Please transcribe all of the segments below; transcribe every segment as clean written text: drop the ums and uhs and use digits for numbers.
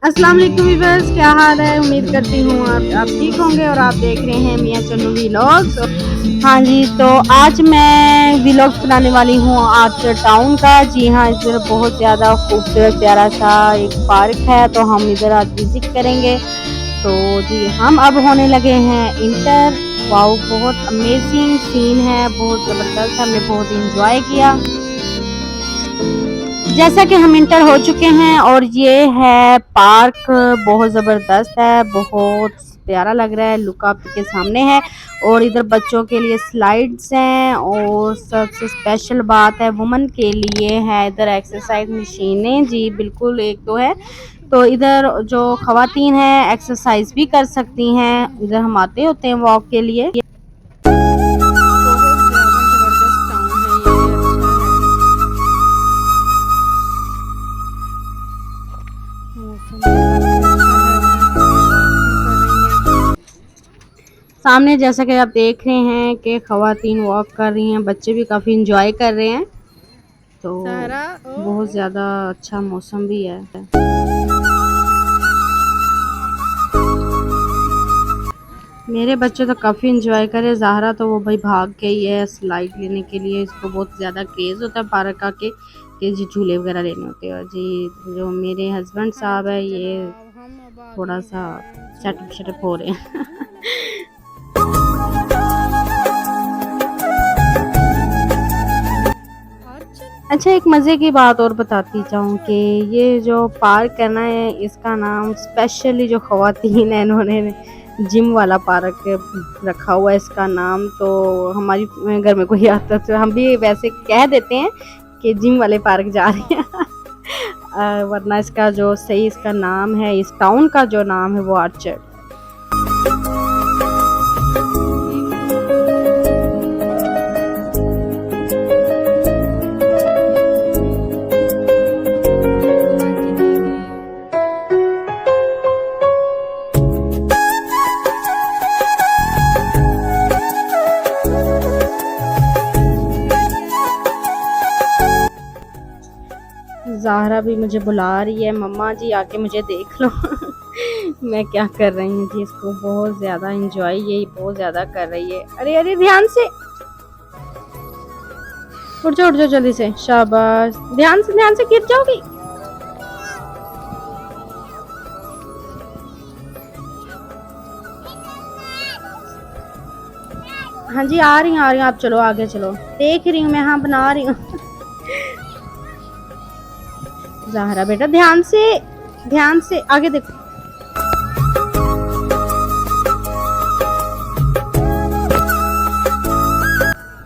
अस्सलाम वालेकुम व्यूअर्स, क्या हाल है। उम्मीद करती हूँ आप ठीक होंगे और आप देख रहे हैं मियां चन्नू व्लॉग्स। हाँ जी, तो आज मैं व्लॉग्स बनाने वाली हूँ आर्चर टाउन का। जी हाँ, इधर बहुत ज़्यादा खूबसूरत प्यारा सा एक पार्क है, तो हम इधर आज विजिट करेंगे। तो जी हम अब होने लगे हैं इंटर। वाओ, बहुत अमेजिंग सीन है, बहुत ज़बरदस्त, हमने बहुत इंजॉय किया। जैसा कि हम इंटर हो चुके हैं और ये है पार्क, बहुत ज़बरदस्त है, बहुत प्यारा लग रहा है, लुक आपके सामने है। और इधर बच्चों के लिए स्लाइड्स हैं और सबसे स्पेशल बात है वुमेन के लिए है इधर एक्सरसाइज मशीनें। जी बिल्कुल, एक तो है, तो इधर जो खवातीन हैं एक्सरसाइज भी कर सकती हैं। इधर हम आते होते हैं वॉक के लिए। बहुत ज़्यादा ज़बरदस्त टाउन है ये, अच्छा है। मौसम भी काफ़ी अच्छा है, वॉकिंग कर रही हैं। सामने जैसा कि आप देख रहे हैं कि खवातीन वॉक कर रही हैं, बच्चे भी काफ़ी इंजॉय कर रहे हैं। तो बहुत ज़्यादा अच्छा मौसम भी है। मेरे बच्चे तो काफ़ी इंजॉय करे। ज़ाहरा तो वो भाई भाग गई है स्लाइड लेने के लिए, इसको बहुत ज़्यादा क्रेज़ होता है पार्क का कि जी झूले वगैरह लेने होते हैं। जी जो मेरे हस्बैंड साहब है ये थोड़ा सा सेटअप शेटअप हो रहे हैं। अच्छा, एक मज़े की बात और बताती चाहूँ कि ये जो पार्क है ना, इसका नाम स्पेशली जो ख़वातीन है इन्होंने जिम वाला पार्क रखा हुआ है इसका नाम। तो हमारी घर में कोई आता तो हम भी वैसे कह देते हैं कि जिम वाले पार्क जा रहे हैं। वरना इसका जो सही इसका नाम है, इस टाउन का जो नाम है वो आर्चर। ज़ाहरा भी मुझे बुला रही है, मम्मा जी आके मुझे देख लो। मैं क्या कर रही हूँ जी, इसको बहुत ज़्यादा इंजॉय ये बहुत ज़्यादा कर रही है। अरे अरे ध्यान से उठ जाओ जल्दी से, शाबाश, ध्यान से गिर जाओगी। हाँ जी, आ रही हूँ आप चलो आगे चलो, देख रही हूँ मैं, हाँ बना रही हूँ। ज़ाहरा बेटा ध्यान से आगे देखो।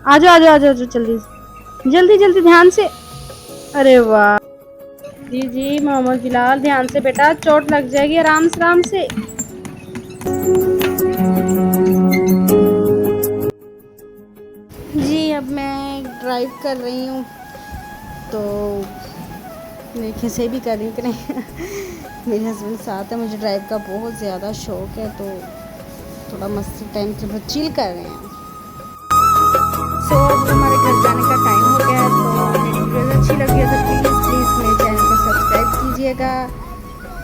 आ जाओ जल्दी जल्दी जल्दी ध्यान से। अरे वाह, जी जी मोहम्मद बिलाल ध्यान से बेटा, चोट लग जाएगी, आराम से। जी अब मैं ड्राइव कर रही हूँ, तो देखें सही भी कर रही हूँ कि नहीं। मेरे हस्बैंड साथ है, मुझे ड्राइव का बहुत ज़्यादा शौक है, तो थोड़ा मस्ती टाइम से चिल कर रहे हैं। सो अब हमारे घर जाने का टाइम हो गया है, तो मेरी वीडियो अच्छी लगी है तो प्लीज़ मेरे चैनल को सब्सक्राइब कीजिएगा,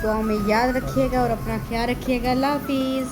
दुआ में याद रखिएगा और अपना ख्याल रखिएगा। अल्लाह हाफिज़।